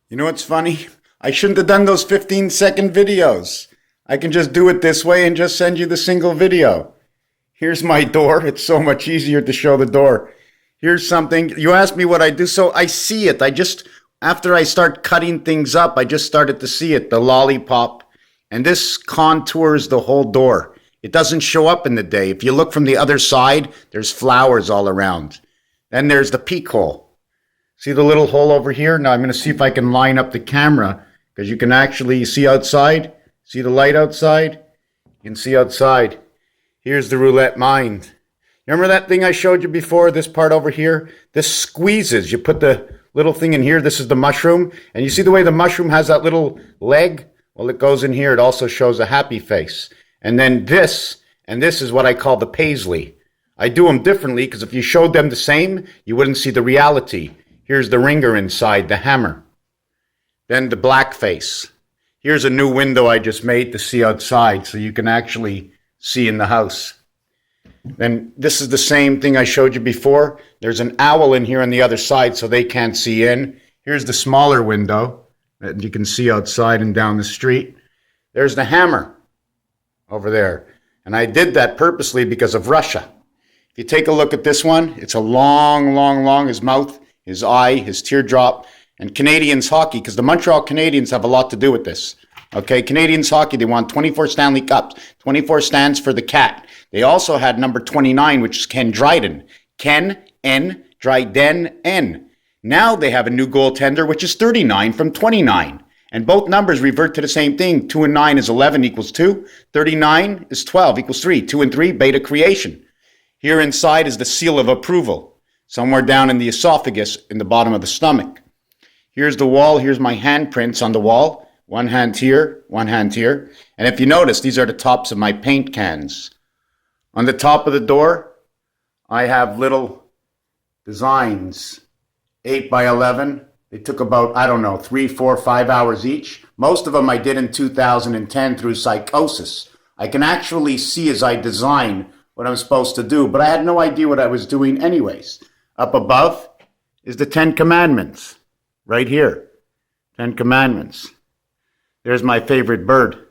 You know what's funny? I shouldn't have done those 15-second videos. I can just do it this way and just send you the single video. Here's my door. It's so much easier to show the door. Here's something. You asked me what I do, so I see it. After I start cutting things up, I just started to see it, the lollipop. And this contours the whole door. It doesn't show up in the day. If you look from the other side, there's flowers all around. Then there's the peek hole. See the little hole over here? Now I'm going to see if I can line up the camera because you can actually see outside. See the light outside? You can see outside. Here's the roulette mind. Remember that thing I showed you before, this part over here? This squeezes. You put the little thing in here. This is the mushroom. And you see the way the mushroom has that little leg? Well, it goes in here. It also shows a happy face. And then this, and this is what I call the paisley. I do them differently because if you showed them the same, you wouldn't see the reality. Here's the ringer inside, the hammer. Then the black face. Here's a new window I just made to see outside so you can actually see in the house. Then this is the same thing I showed you before. There's an owl in here on the other side so they can't see in. Here's the smaller window that you can see outside and down the street. There's the hammer over there. And I did that purposely because of Russia. If you take a look at this one, it's a long, his mouth, his eye, his teardrop, and Canadians hockey, because the Montreal Canadiens have a lot to do with this. Okay, Canadians hockey, they won 24 Stanley Cups. 24 stands for the cat. They also had number 29, which is Ken Dryden. Ken, N, Dryden, N. Now they have a new goaltender, which is 39 from 29. And both numbers revert to the same thing. 2 and 9 is 11 equals 2. 39 is 12 equals 3. 2 and 3, beta creation. Here inside is the seal of approval. Somewhere down in the esophagus, in the bottom of the stomach. Here's the wall. Here's my handprints on the wall. One hand here, one hand here. And if you notice, these are the tops of my paint cans. On the top of the door, I have little designs. 8 by 11. They took about, 3, 4, 5 hours each. Most of them I did in 2010 through psychosis. I can actually see as I design what I'm supposed to do, but I had no idea what I was doing anyways. Up above is the 10 Commandments. Right here. 10 Commandments. There's my favorite bird.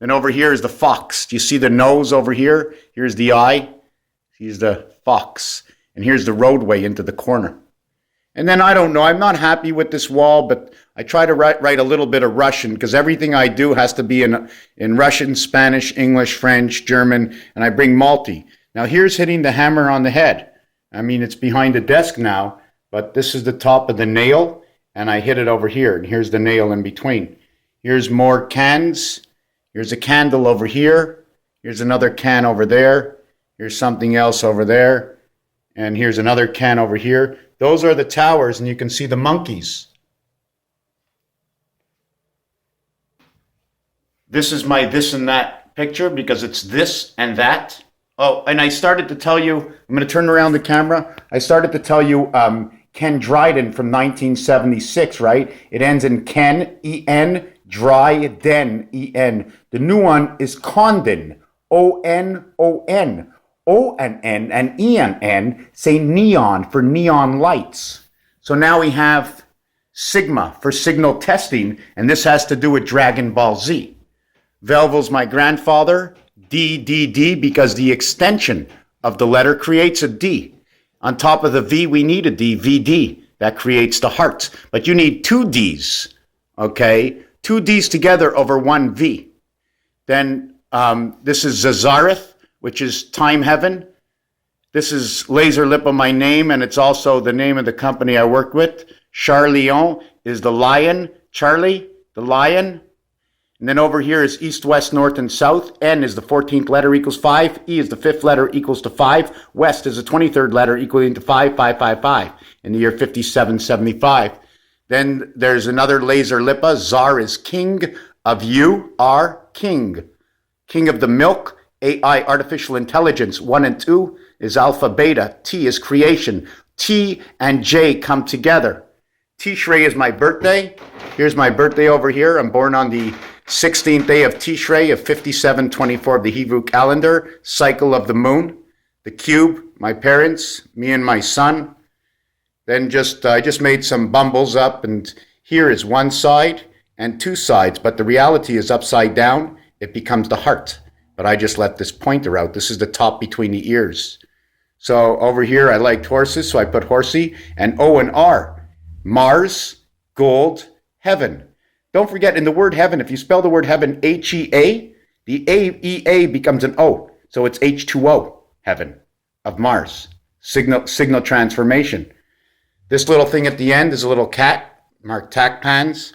Then over here is the fox. Do you see the nose over here? Here's the eye. Here's the fox. And here's the roadway into the corner. And then I don't know. I'm not happy with this wall, but I try to write a little bit of Russian because everything I do has to be in Russian, Spanish, English, French, German, and I bring multi. Now here's hitting the hammer on the head. I mean, it's behind the desk now, but this is the top of the nail, and I hit it over here, and here's the nail in between. Here's more cans. Here's a candle over here. Here's another can over there. Here's something else over there. And here's another can over here. Those are the towers, and you can see the monkeys. This is my this and that picture because it's this and that. Oh, and I started to tell you, I'm going to turn around the camera. I started to tell you Ken Dryden from 1976, right? It ends in Ken, E-N, Dryden, E-N. The new one is Condon, O-N-O-N. O and N and E and N say neon for neon lights. So now we have Sigma for signal testing, and this has to do with Dragon Ball Z. Velvel's my grandfather, D, D, D, because the extension of the letter creates a D. On top of the V, we need a D, VD. That creates the hearts. But you need 2 Ds, okay? 2 Ds together over 1 V. Then this is Zazareth, which is Time Heaven. This is Laser Lip of my name, and it's also the name of the company I work with. Charlion is the lion. Charlie, the lion. And then over here is east, west, north, and south. N is the 14th letter equals 5. E is the 5th letter equals to 5. West is the 23rd letter equaling to 5, 5, 5, 5 in the year 5775. Then there's another Laser Lipa. Tsar is king of you are king. King of the milk. AI, artificial intelligence, 1 and 2 is alpha, beta. T is creation. T and J come together. Tishrei is my birthday. Here's my birthday over here. I'm born on the 16th day of Tishrei of 5724 of the Hebrew calendar, cycle of the moon. The cube, my parents, me and my son. Then I just made some bumbles up, and Here is one side and two sides, but the reality is upside down. It becomes the heart. But I just left this pointer out. This is the top between the ears. So over here, I liked horses, so I put horsey, and O and R. Mars, gold, heaven. Don't forget, in the word heaven, if you spell the word heaven H-E-A, the A-E-A becomes an O. So it's H2O, heaven, of Mars. Signal transformation. This little thing at the end is a little cat, marked TACPANS.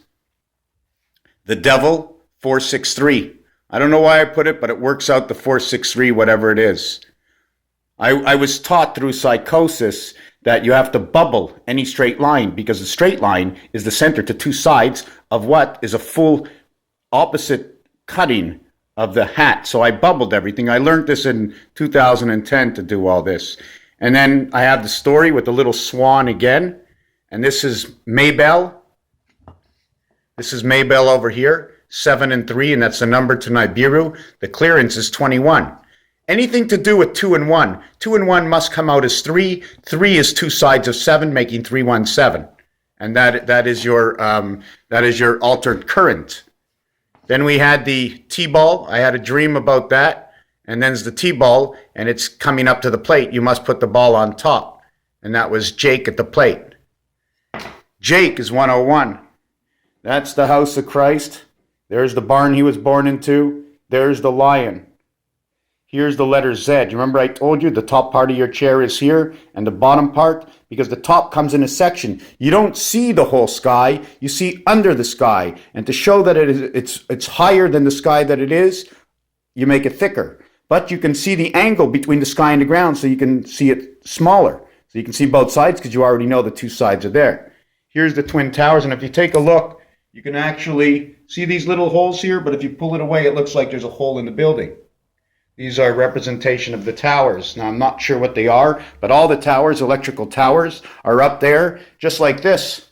The devil, 463. I don't know why I put it, but it works out the 463, whatever it is. I was taught through psychosis that you have to bubble any straight line because the straight line is the center to two sides of what is a full opposite cutting of the hat. So I bubbled everything. I learned this in 2010 to do all this. And then I have the story with the little swan again. And this is Maybell. This is Maybell over here, 7 and 3, and that's the number to Nibiru. The clearance is 21. Anything to do with 2 and 1. 2 and 1 must come out as 3. 3 is two sides of 7, making 317. And that is your altered current. Then we had the T-ball. I had a dream about that. And then there's the T-ball, and it's coming up to the plate. You must put the ball on top. And that was Jake at the plate. Jake is 101. That's the house of Christ. There's the barn he was born into. There's the lion. Here's the letter Z. You remember I told you the top part of your chair is here and the bottom part? Because the top comes in a section. You don't see the whole sky. You see under the sky. And to show that it's higher than the sky that it is, you make it thicker. But you can see the angle between the sky and the ground, so you can see it smaller. So you can see both sides because you already know the two sides are there. Here's the Twin Towers. And if you take a look, you can actually see these little holes here. But if you pull it away, it looks like there's a hole in the building. These are a representation of the towers. Now, I'm not sure what they are, but all the towers, electrical towers, are up there just like this.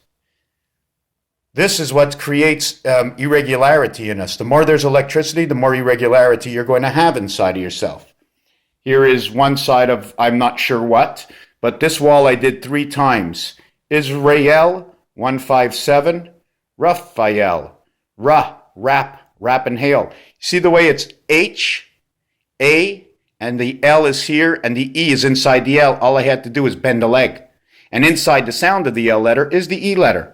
This is what creates irregularity in us. The more there's electricity, the more irregularity you're going to have inside of yourself. Here is one side of I'm not sure what, but this wall I did 3 times. Israel, 157, Raphael, rap and hail. See the way it's H, A, and the L is here, and the E is inside the L. All I had to do is bend a leg. And inside the sound of the L letter is the E letter.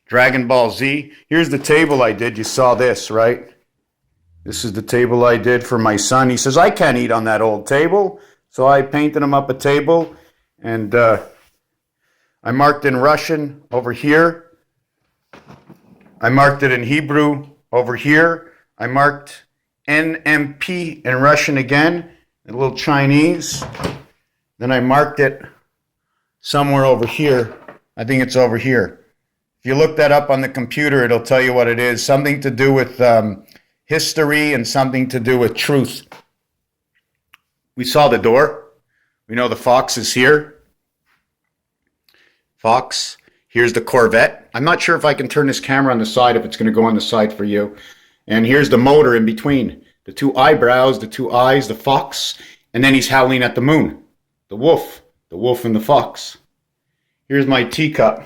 Dragon Ball Z. Here's the table I did. You saw this, right? This is the table I did for my son. He says, I can't eat on that old table. So I painted him up a table, and I marked in Russian over here. I marked it in Hebrew over here. I marked NMP in Russian again, a little Chinese. Then I marked it somewhere over here. I think it's over here. If you look that up on the computer, it'll tell you what it is. Something to do with history and something to do with truth. We saw the door. We know the Fox is here. Fox. Here's the Corvette. I'm not sure if I can turn this camera on the side, if it's going to go on the side for you. And here's the motor in between. The 2 eyebrows, the 2 eyes, the fox. And then he's howling at the moon. The wolf and the fox. Here's my teacup.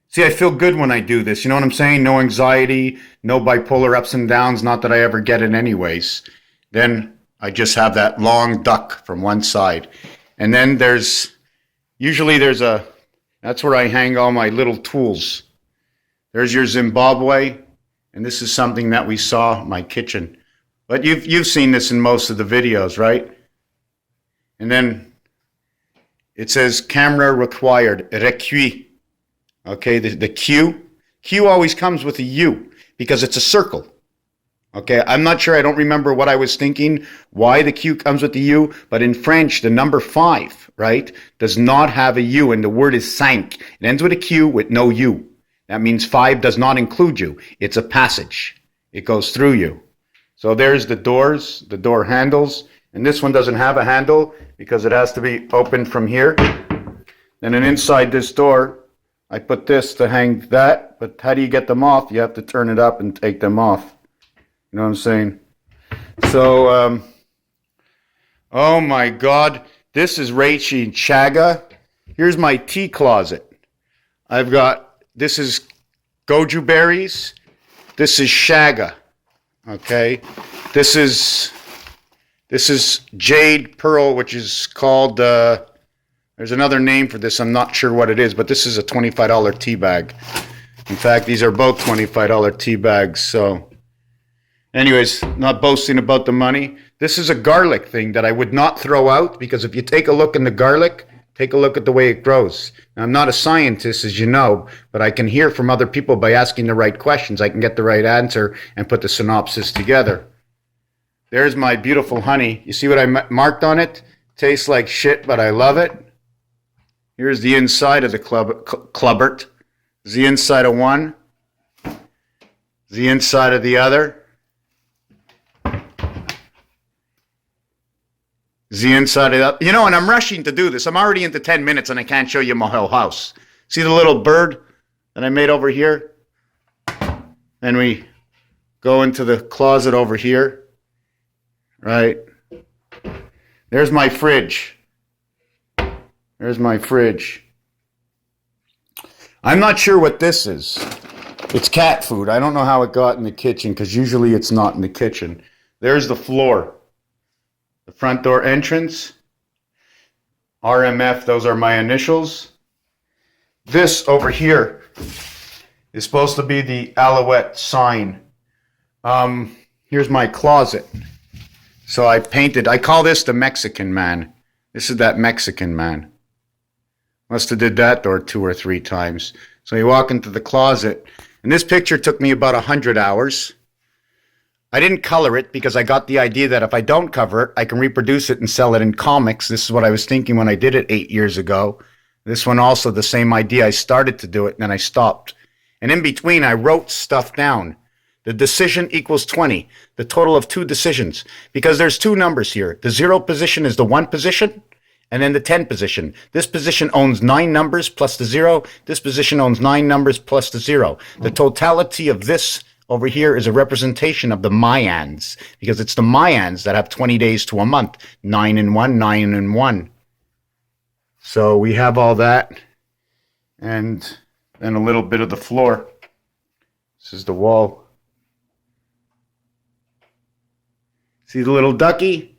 See, I feel good when I do this. You know what I'm saying? No anxiety, no bipolar ups and downs. Not that I ever get it anyways. Then I just have that long duck from one side. And then that's where I hang all my little tools. There's your Zimbabwe, and this is something that we saw in my kitchen. But you've seen this in most of the videos, right? And then it says camera required, requis. Okay, the Q always comes with a U because it's a circle. Okay, I'm not sure, I don't remember what I was thinking, why the Q comes with the U, but in French, the number 5, right, does not have a U, and the word is cinq. It ends with a Q with no U. That means 5 does not include you. It's a passage. It goes through you. So there's the doors, the door handles, and this one doesn't have a handle because it has to be opened from here. Then inside this door, I put this to hang that, but how do you get them off? You have to turn it up and take them off. You know what I'm saying? So, oh my God, this is Raichi Chaga. Here's my tea closet. This is goju berries. This is shaga. Okay. This is jade pearl, which is called, there's another name for this. I'm not sure what it is, but this is a $25 tea bag. In fact, these are both $25 tea bags. So anyways, not boasting about the money. This is a garlic thing that I would not throw out, because if you take a look in the garlic, take a look at the way it grows. Now, I'm not a scientist, as you know, but I can hear from other people by asking the right questions. I can get the right answer and put the synopsis together. There's my beautiful honey. You see what I marked on it? Tastes like shit, but I love it. Here's the inside of the clubbert. The inside of one. The inside of the other. The inside of the, and I'm rushing to do this. I'm already into 10 minutes and I can't show you my whole house. See the little bird that I made over here? Then we go into the closet over here, right? There's my fridge. There's my fridge. I'm not sure what this is. It's cat food. I don't know how it got in the kitchen, because usually it's not in the kitchen. There's the floor. The front door entrance, RMF, those are my initials. This over here is supposed to be the Alouette sign. Here's my closet. So I call this the Mexican man. This is that Mexican man. Must have did that door 2 or 3 times. So you walk into the closet, and this picture took me about 100 hours. I didn't color it because I got the idea that if I don't cover it, I can reproduce it and sell it in comics. This is what I was thinking when I did it 8 years ago. This one also the same idea. I started to do it and then I stopped. And in between, I wrote stuff down. The decision equals 20, the total of 2 decisions. Because there's 2 numbers here. The 0 position is the 1 position, and then the 10 position. This position owns 9 numbers plus the 0. This position owns 9 numbers plus the 0. The totality of this over here is a representation of the Mayans, because it's the Mayans that have 20 days to a month. 9 and 1, 9 and 1. So we have all that. And then a little bit of the floor. This is the wall. See the little ducky?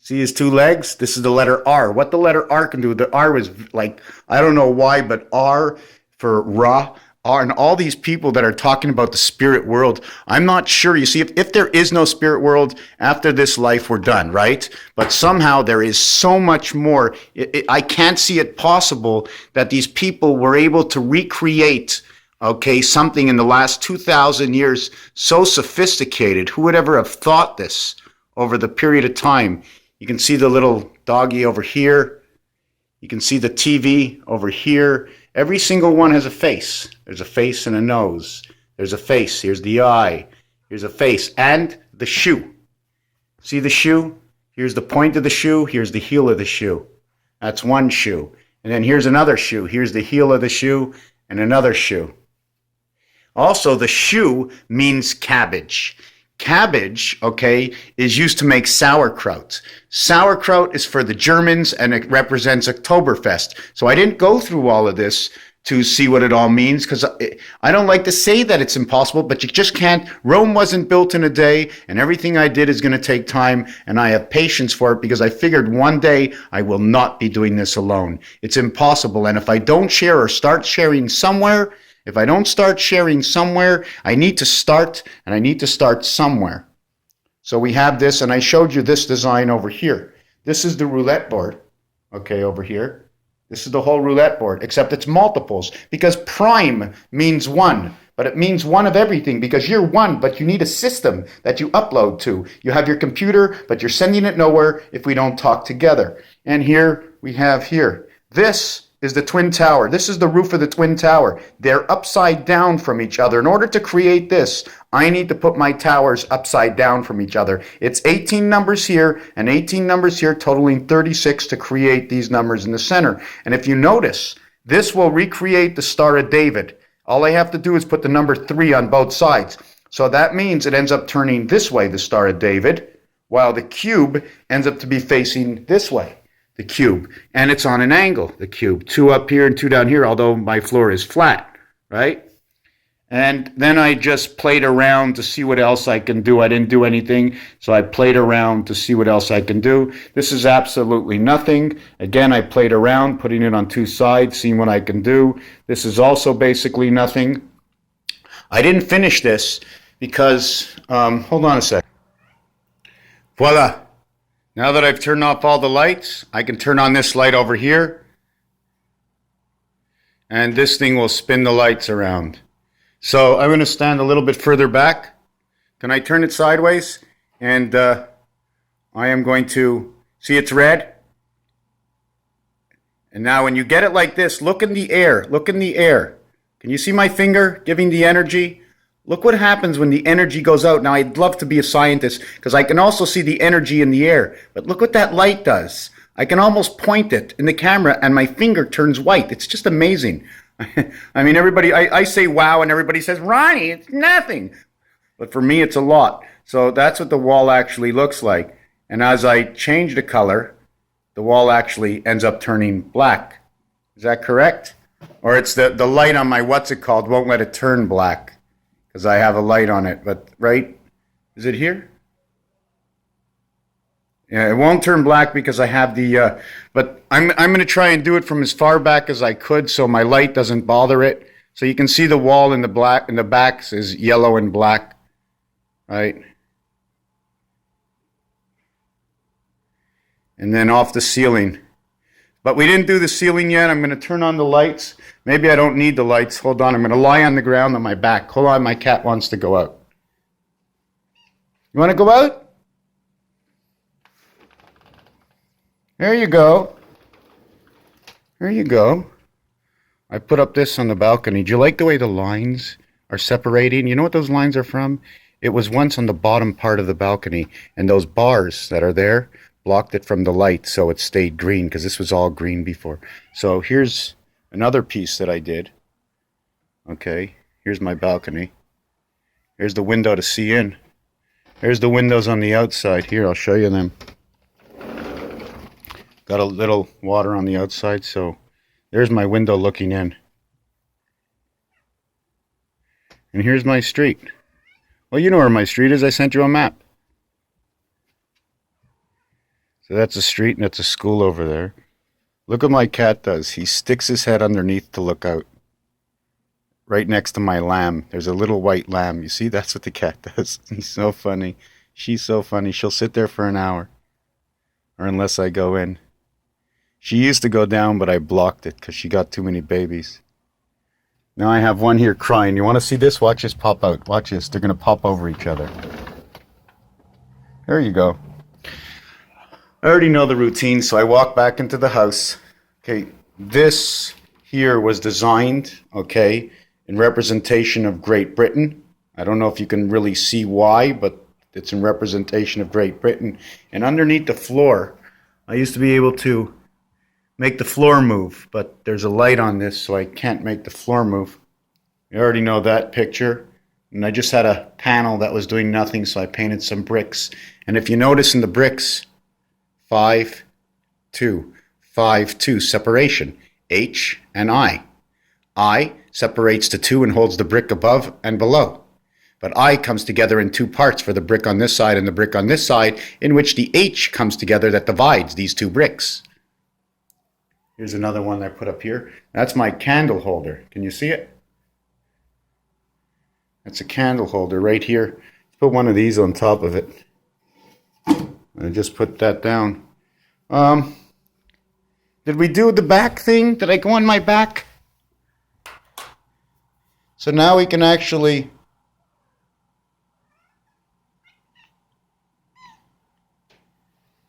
See his 2 legs? This is the letter R. What the letter R can do, the R is like, I don't know why, but R for Ra, R, and all these people that are talking about the spirit world, I'm not sure. You see, if there is no spirit world, after this life, we're done, right? But somehow there is so much more. I can't see it possible that these people were able to recreate, something in the last 2,000 years so sophisticated. Who would ever have thought this over the period of time? You can see the little doggy over here. You can see the TV over here. Every single one has a face. There's a face and a nose. There's a face. Here's the eye. Here's a face. And the shoe. See the shoe? Here's the point of the shoe. Here's the heel of the shoe. That's one shoe. And then here's another shoe. Here's the heel of the shoe and another shoe. Also, the shoe means cabbage. Cabbage, is used to make sauerkraut. Sauerkraut is for the Germans, and it represents Oktoberfest. So I didn't go through all of this to see what it all means, because I don't like to say that it's impossible, but you just can't. Rome wasn't built in a day, and everything I did is going to take time, and I have patience for it, because I figured one day I will not be doing this alone. It's impossible, and if I don't share or start sharing somewhere, I need to start, and I need to start somewhere. So we have this, and I showed you this design over here. This is the roulette board, over here. This is the whole roulette board, except it's multiples, because prime means 1, but it means 1 of everything, because you're 1, but you need a system that you upload to. You have your computer, but you're sending it nowhere if we don't talk together. And here we have here. This is the Twin Tower. This is the roof of the Twin Tower. They're upside down from each other. In order to create this, I need to put my towers upside down from each other. It's 18 numbers here and 18 numbers here, totaling 36 to create these numbers in the center. And if you notice, this will recreate the Star of David. All I have to do is put the number 3 on both sides. So that means it ends up turning this way, the Star of David, while the cube ends up to be facing this way. the cube. And it's on an angle, the cube. 2 up here and 2 down here, although my floor is flat, right? And then I just played around to see what else I can do. I didn't do anything, so I played around to see what else I can do. This is absolutely nothing. Again, I played around, putting it on 2 sides, seeing what I can do. This is also basically nothing. I didn't finish this because, hold on a sec. Voila. Now that I've turned off all the lights, I can turn on this light over here. And this thing will spin the lights around. So I'm going to stand a little bit further back. Can I turn it sideways? And I am going to, see it's red? And now when you get it like this, look in the air. Look in the air. Can you see my finger giving the energy? Look what happens when the energy goes out. Now I'd love to be a scientist because I can also see the energy in the air. But look what that light does. I can almost point it in the camera and my finger turns white. It's just amazing. I mean, everybody, I say wow and everybody says, Ronnie, it's nothing. But for me, it's a lot. So that's what the wall actually looks like. And as I change the color, the wall actually ends up turning black. Is that correct? Or it's the light on my, what's it called, won't let it turn black because I have a light on it. But, right? Is it here? Yeah, it won't turn black because I have the, but I'm going to try and do it from as far back as I could so my light doesn't bother it. So you can see the wall in the black, in the back is yellow and black, right? And then off the ceiling. But we didn't do the ceiling yet. I'm going to turn on the lights. Maybe I don't need the lights. Hold on. I'm going to lie on the ground on my back. Hold on. My cat wants to go out. You want to go out? There you go. There you go. I put up this on the balcony. Do you like the way the lines are separating? You know what those lines are from? It was once on the bottom part of the balcony, and those bars that are there blocked it from the light, so it stayed green, because this was all green before. So here's another piece that I did. Okay, here's my balcony. Here's the window to see in. Here's the windows on the outside. Here, I'll show you them. Got a little water on the outside, so there's my window looking in. And here's my street. Well, you know where my street is. I sent you a map. So that's a street and that's a school over there. Look what my cat does. He sticks his head underneath to look out. Right next to my lamb. There's a little white lamb. You see, that's what the cat does. He's so funny. She's so funny. She'll sit there for an hour. Or unless I go in. She used to go down, but I blocked it because she got too many babies. Now I have one here crying. You want to see this? Watch this pop out. Watch this. They're going to pop over each other. There you go. I already know the routine, so I walk back into the house. Okay, this here was designed, okay, in representation of Great Britain. I don't know if you can really see why, but it's in representation of Great Britain. And underneath the floor, I used to be able to make the floor move, but there's a light on this, so I can't make the floor move. You already know that picture. And I just had a panel that was doing nothing, so I painted some bricks. And if you notice in the bricks, 5, 2, 5, 2, separation, H and I. I separates the 2 and holds the brick above and below. But I comes together in 2 parts for the brick on this side and the brick on this side, in which the H comes together that divides these 2 bricks. Here's another one I put up here. That's my candle holder. Can you see it? That's a candle holder right here. Put one of these on top of it. I just put that down. Did we do the back thing? Did I go on my back? So now we can actually...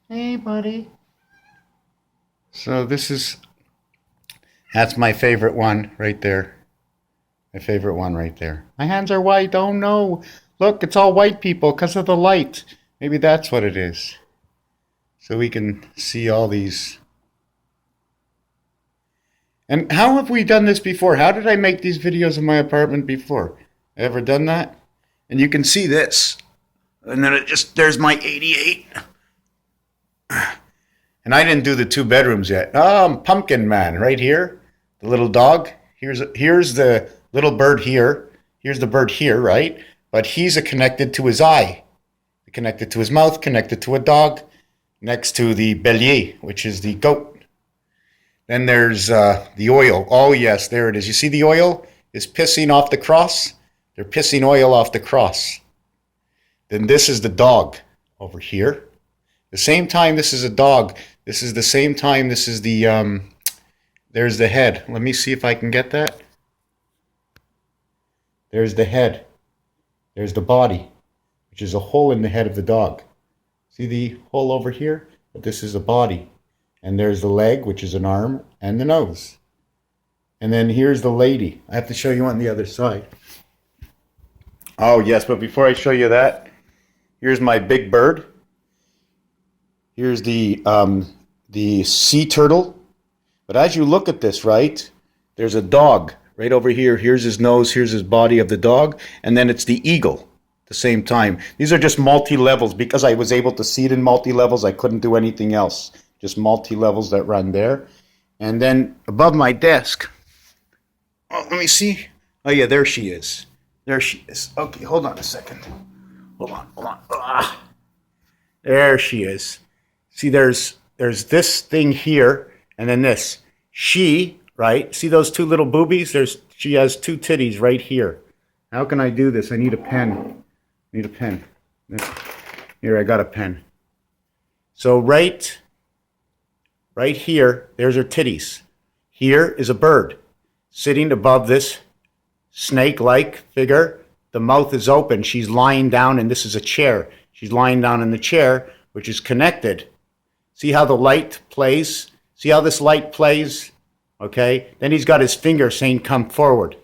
Hey, buddy. So that's my favorite one right there. My favorite one right there. My hands are white. Oh no. Look, it's all white people because of the light. Maybe that's what it is. So we can see all these. And how have we done this before? How did I make these videos in my apartment before? Ever done that? And you can see this. And then there's my 88. And I didn't do the 2 bedrooms yet. Pumpkin Man right here, the little dog. Here's the little bird here. Here's the bird here, right? But he's connected to his eye, connected to his mouth, connected to a dog, next to the Bélier, which is the goat. Then there's the oil. Oh, yes, there it is. You see the oil is pissing off the cross? They're pissing oil off the cross. Then this is the dog over here. The same time this is a dog, this is the same time this is the, there's the head. Let me see if I can get that. There's the head. There's the body, which is a hole in the head of the dog. See the hole over here? But this is the body. And there's the leg, which is an arm, and the nose. And then here's the lady. I have to show you on the other side. Oh, yes, but before I show you that, here's my big bird. Here's the sea turtle. But as you look at this, right, there's a dog right over here. Here's his nose, here's his body of the dog, and then it's the eagle at the same time. These are just multi-levels. Because I was able to see it in multi-levels, I couldn't do anything else. Just multi-levels that run there. And then above my desk, oh, let me see. Oh, yeah, there she is. There she is. Okay, hold on a second. Hold on. Ah, there she is. See, there's this thing here, and then this. She, right? See those 2 little boobies? She has 2 titties right here. How can I do this? I need a pen. Here, I got a pen. So right here, there's her titties. Here is a bird sitting above this snake-like figure. The mouth is open. She's lying down, and this is a chair. She's lying down in the chair, which is connected. See how the light plays? See how this light plays? Okay? Then he's got his finger saying, come forward.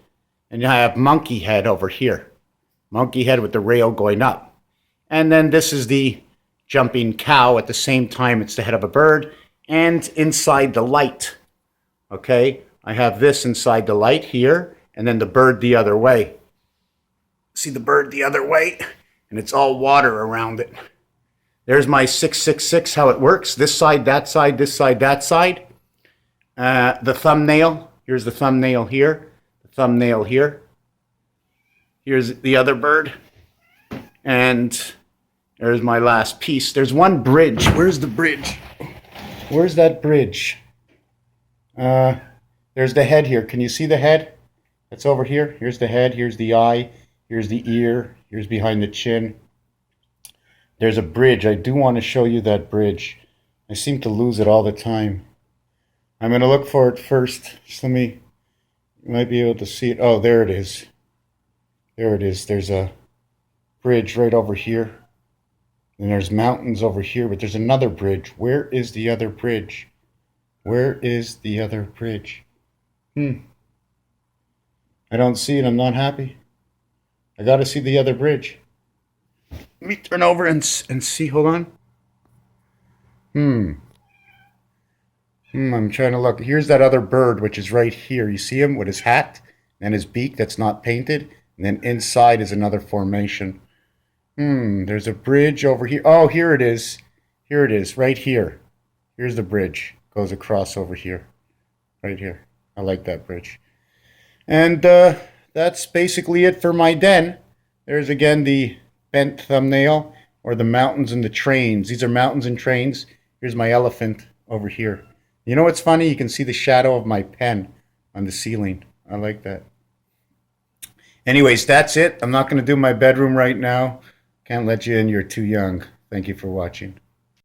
And I have monkey head over here. Monkey head with the rail going up. And then this is the jumping cow. At the same time, it's the head of a bird. And inside the light, okay, I have this inside the light here, and then the bird the other way. See the bird the other way? And it's all water around it. There's my 666, how it works. This side, that side, this side, that side. The thumbnail, here's the thumbnail here, the thumbnail here. Here's the other bird. And there's my last piece. There's one bridge. Where's the bridge? Where's that bridge? There's the head here. Can you see the head? That's over here. Here's the head. Here's the eye. Here's the ear. Here's behind the chin. There's a bridge. I do want to show you that bridge. I seem to lose it all the time. I'm going to look for it first. Just let me, you might be able to see it. Oh, there it is. There it is. There's a bridge right over here. And there's mountains over here, but there's another bridge. Where is the other bridge? Where is the other bridge? I don't see it. I'm not happy. I got to see the other bridge. Let me turn over and see. Hold on. I'm trying to look. Here's that other bird, which is right here. You see him with his hat and his beak that's not painted. And then inside is another formation. There's a bridge over here. Oh, here it is. Here it is, right here. Here's the bridge. Goes across over here. Right here. I like that bridge. And that's basically it for my den. There's again the bent thumbnail, or the mountains and the trains. These are mountains and trains. Here's my elephant over here. You know what's funny? You can see the shadow of my pen on the ceiling. I like that. Anyways, that's it. I'm not going to do my bedroom right now. Can't let you in. You're too young. Thank you for watching.